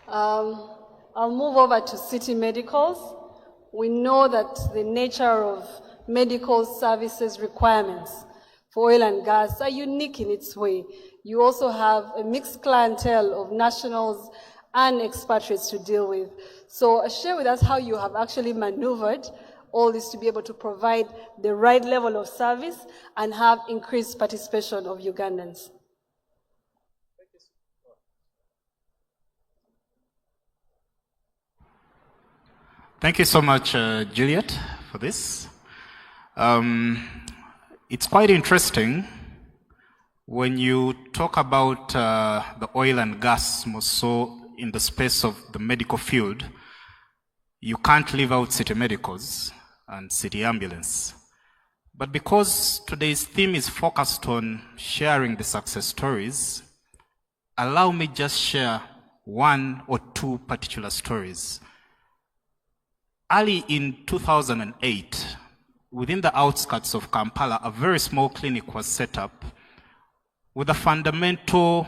I'll move over to city medicals. We know that the nature of medical services requirements for oil and gas are unique in its way. You also have a mixed clientele of nationals and expatriates to deal with. So share with us how you have actually maneuvered all this to be able to provide the right level of service and have increased participation of Ugandans. Thank you so much, Juliet, for this. It's quite interesting when you talk about the oil and gas, more so in the space of the medical field. You can't leave out city medicals and city ambulance. But because today's theme is focused on sharing the success stories, allow me just share one or two particular stories. Early in 2008, within the outskirts of Kampala, a very small clinic was set up with a fundamental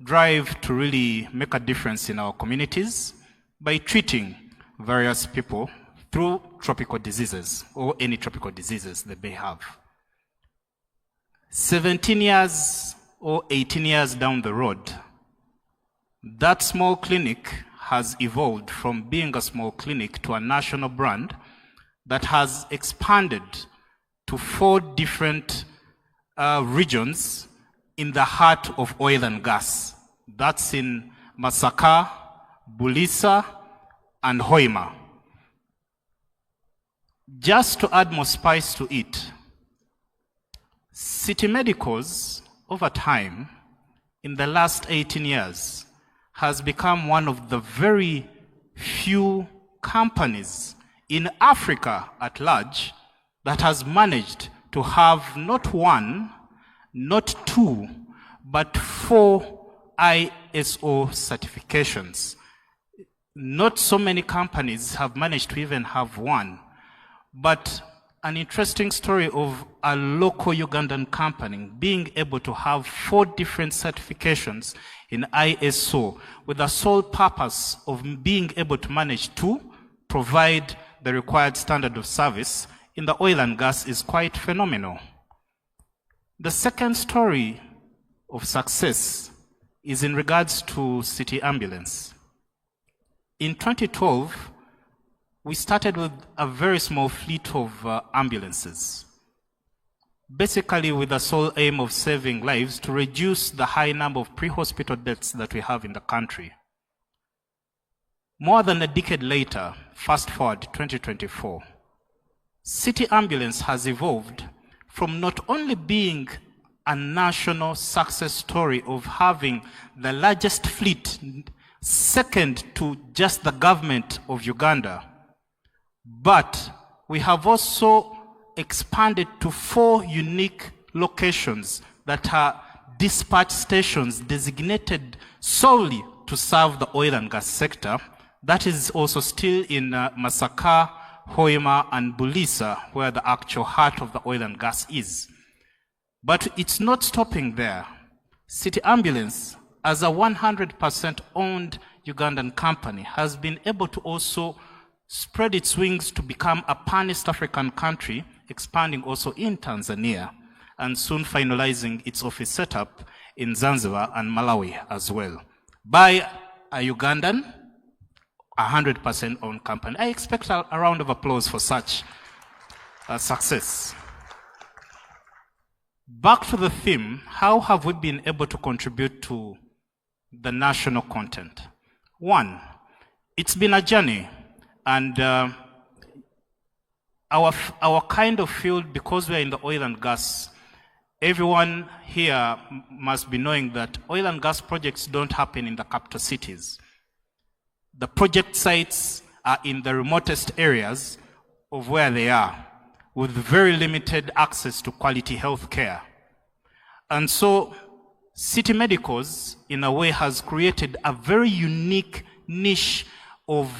drive to really make a difference in our communities by treating various people through tropical diseases or any tropical diseases that they have. 17 years or 18 years down the road, that small clinic has evolved from being a small clinic to a national brand that has expanded to 4 different regions in the heart of oil and gas. That's in Masaka, Bulisa, and Hoima. Just to add more spice to it, city medicals over time, in the last 18 years, has become one of the very few companies in Africa at large that has managed to have not 1, not 2, but 4 ISO certifications. Not so many companies have managed to even have 1, but an interesting story of a local Ugandan company being able to have 4 different certifications in ISO with the sole purpose of being able to manage to provide the required standard of service in the oil and gas is quite phenomenal. The second story of success is in regards to city ambulance. In 2012, we started with a very small fleet of ambulances, basically with the sole aim of saving lives to reduce the high number of pre-hospital deaths that we have in the country. More than a decade later, fast forward 2024, city ambulance has evolved from not only being a national success story of having the largest fleet, second to just the government of Uganda, but we have also expanded to 4 unique locations that are dispatch stations designated solely to serve the oil and gas sector. That is also still in Masaka, Hoima, and Bulisa, where the actual heart of the oil and gas is. But it's not stopping there. City Ambulance, as a 100% owned Ugandan company, has been able to also spread its wings to become a pan-East African country, expanding also in Tanzania, and soon finalizing its office setup in Zanzibar and Malawi as well, by a Ugandan, 100% owned company. I expect a round of applause for such success. Back to the theme, how have we been able to contribute to the national content? 1, it's been a journey. And our kind of field, because we're in the oil and gas, everyone here must be knowing that oil and gas projects don't happen in the capital cities. The project sites are in the remotest areas of where they are, with very limited access to quality health care. And so City Medicals, in a way, has created a very unique niche of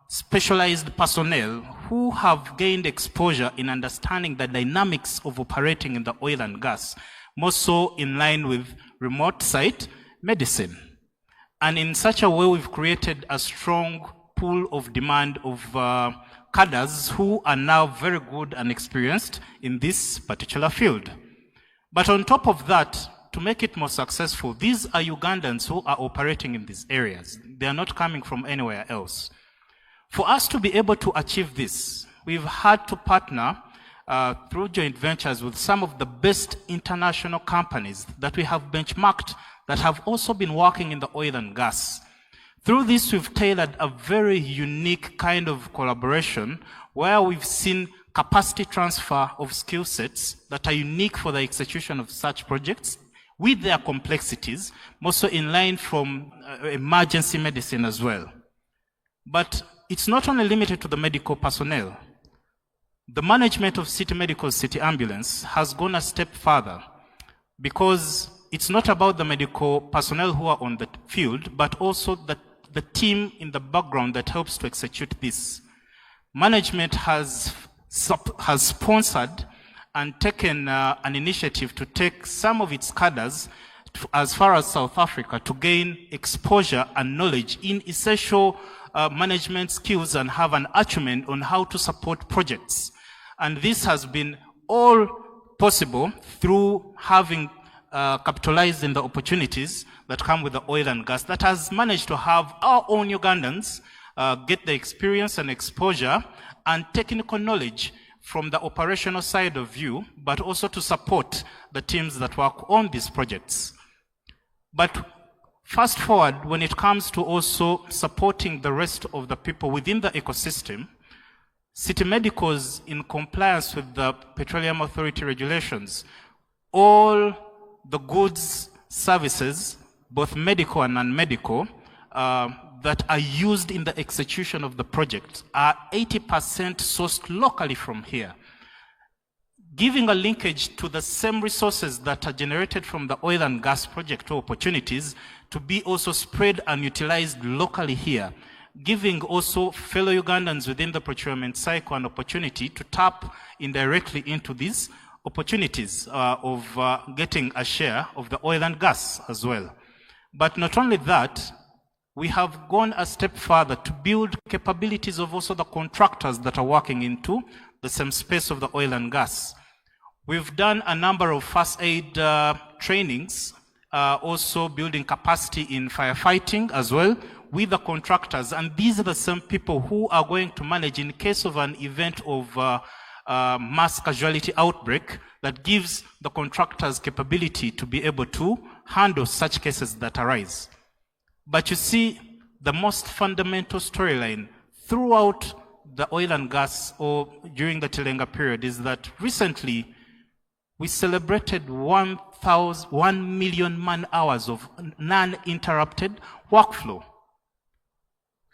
specialized personnel who have gained exposure in understanding the dynamics of operating in the oil and gas, more so in line with remote site medicine. And in such a way, we've created a strong pool of demand of cadres who are now very good and experienced in this particular field. But on top of that, to make it more successful, these are Ugandans who are operating in these areas. They are not coming from anywhere else. For us to be able to achieve this, we've had to partner through joint ventures with some of the best international companies that we have benchmarked that have also been working in the oil and gas. Through this, we've tailored a very unique kind of collaboration where we've seen capacity transfer of skill sets that are unique for the execution of such projects with their complexities, also in line from emergency medicine as well. But it's not only limited to the medical personnel. The management of City Medical City Ambulance has gone a step further because it's not about the medical personnel who are on the field, but also the team in the background that helps to execute this. Management has sponsored and taken an initiative to take some of its cadres as far as South Africa to gain exposure and knowledge in essential management skills and have an acumen on how to support projects. And this has been all possible through having capitalized in the opportunities that come with the oil and gas that has managed to have our own Ugandans get the experience and exposure and technical knowledge from the operational side of view, but also to support the teams that work on these projects. But fast forward, when it comes to also supporting the rest of the people within the ecosystem, City Medicals, in compliance with the Petroleum Authority regulations, all the goods, services, both medical and non-medical, that are used in the execution of the project are 80% sourced locally from here, giving a linkage to the same resources that are generated from the oil and gas project or opportunities to be also spread and utilized locally here, giving also fellow Ugandans within the procurement cycle an opportunity to tap indirectly into these opportunities of getting a share of the oil and gas as well. But not only that, we have gone a step further to build capabilities of also the contractors that are working into the same space of the oil and gas. We've done a number of first aid trainings, also building capacity in firefighting as well with the contractors. And these are the same people who are going to manage in case of an event of mass casualty outbreak that gives the contractors capability to be able to handle such cases that arise. But you see, the most fundamental storyline throughout the oil and gas or during the Tilenga period is that recently we celebrated 1 million man-hours of non-interrupted workflow.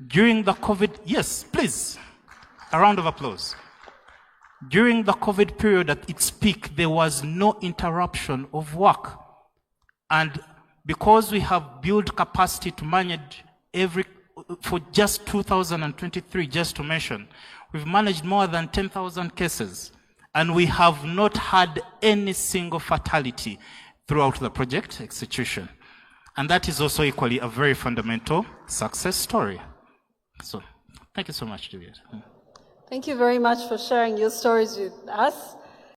During the COVID, yes, please, a round of applause. During the COVID period at its peak, there was no interruption of work. And because we have built capacity to manage for just 2023, just to mention, we've managed more than 10,000 cases, and we have not had any single fatality throughout the project execution. And that is also equally a very fundamental success story. So, thank you so much, Juliet. Thank you very much for sharing your stories with us.